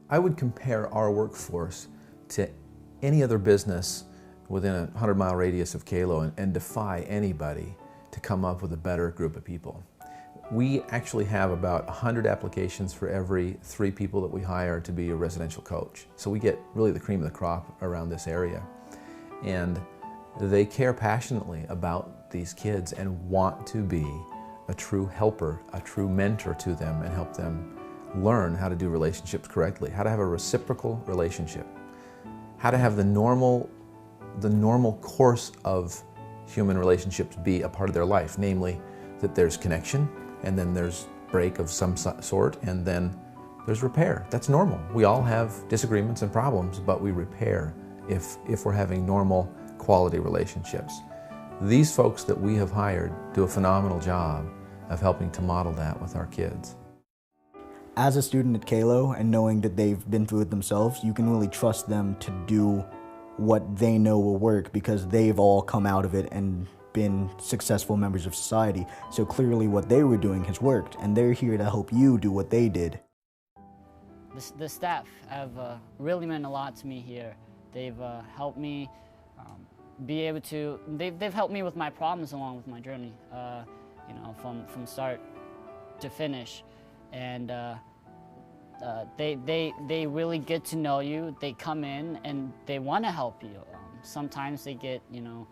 I would compare our workforce to any other business within a 100-mile radius of Calo and defy anybody to come up with a better group of people. We actually have about 100 applications for every 3 people that we hire to be a residential coach. So we get really the cream of the crop around this area. And they care passionately about these kids and want to be a true helper, a true mentor to them, and help them learn how to do relationships correctly, how to have a reciprocal relationship, how to have the normal course of human relationships be a part of their life, namely that there's connection, and then there's break of some sort, and then there's repair. That's normal. We all have disagreements and problems, but we repair if we're having normal quality relationships. These folks that we have hired do a phenomenal job of helping to model that with our kids. As a student at Calo, and knowing that they've been through it themselves, you can really trust them to do what they know will work because they've all come out of it and been successful members of society. So clearly what they were doing has worked, and they're here to help you do what they did. The staff have really meant a lot to me here. They've helped me be able to, they've helped me with my problems along with my journey, you know, from start to finish. And they really get to know you. They come in and they want to help you. Sometimes they get, you know,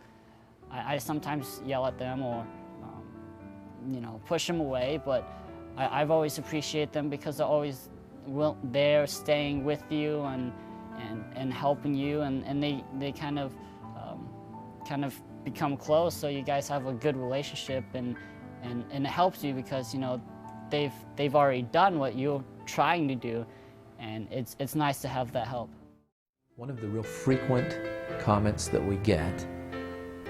I sometimes yell at them or, you know, push them away, but I've always appreciated them because they're always there staying with you and helping you, and they kind of become close, so you guys have a good relationship, and it helps you because, you know, they've already done what you're trying to do, and it's nice to have that help. One of the real frequent comments that we get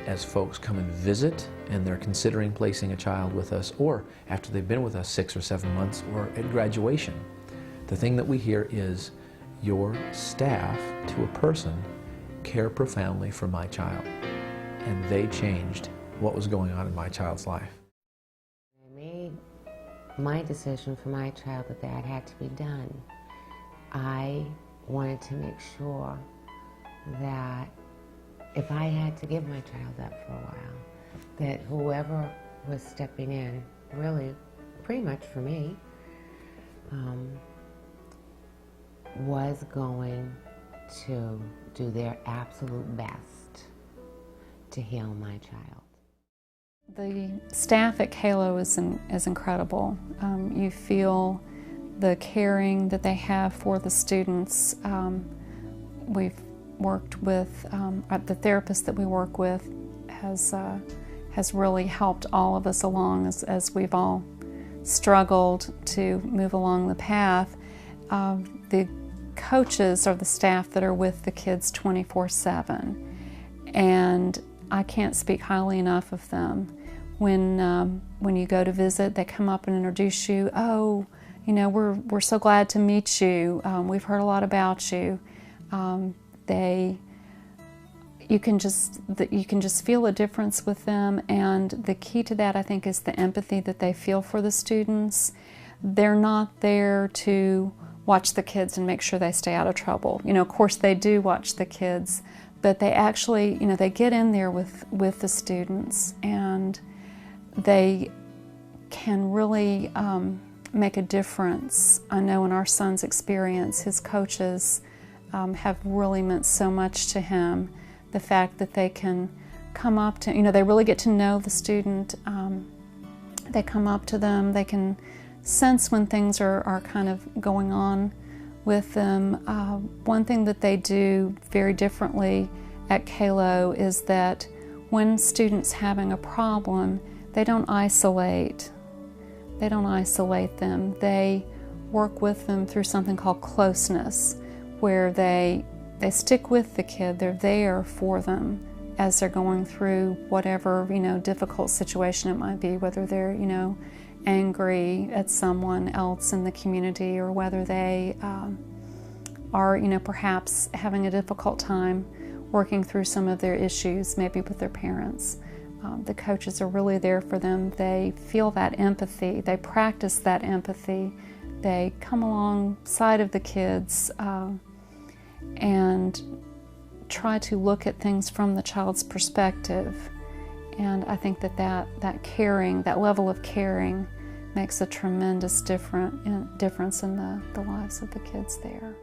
as folks come and visit and they're considering placing a child with us, or after they've been with us 6 or 7 months, or at graduation, the thing that we hear is, your staff to a person care profoundly for my child, and they changed what was going on in my child's life. I made my decision for my child that had to be done. I wanted to make sure that if I had to give my child up for a while, that whoever was stepping in, really pretty much for me, was going to do their absolute best to heal my child. The staff at Calo is incredible. You feel the caring that they have for the students. We've worked with, the therapist that we work with has really helped all of us along as we've all struggled to move along the path. The coaches are the staff that are with the kids 24/7, and I can't speak highly enough of them. When you go to visit, they come up and introduce you. Oh, you know, we're so glad to meet you. We've heard a lot about you. You can just feel a difference with them, and the key to that, I think, is the empathy that they feel for the students. They're not there to watch the kids and make sure they stay out of trouble. You know, of course they do watch the kids, but they actually, you know, they get in there with the students, and they can really make a difference. I know in our son's experience, his coaches have really meant so much to him. The fact that they can come up to, you know, they really get to know the student. They come up to them, they can sense when things are kind of going on with them. One thing that they do very differently at Calo is that when students having a problem, they don't isolate. They don't isolate them. They work with them through something called closeness, where they stick with the kid. They're there for them as they're going through whatever, you know, difficult situation it might be, whether they're, you know, angry at someone else in the community, or whether they are, you know, perhaps having a difficult time working through some of their issues, maybe with their parents. The coaches are really there for them. They feel that empathy. They practice that empathy they come alongside of the kids and try to look at things from the child's perspective. And I think that caring, that level of caring, makes a tremendous difference in the lives of the kids there.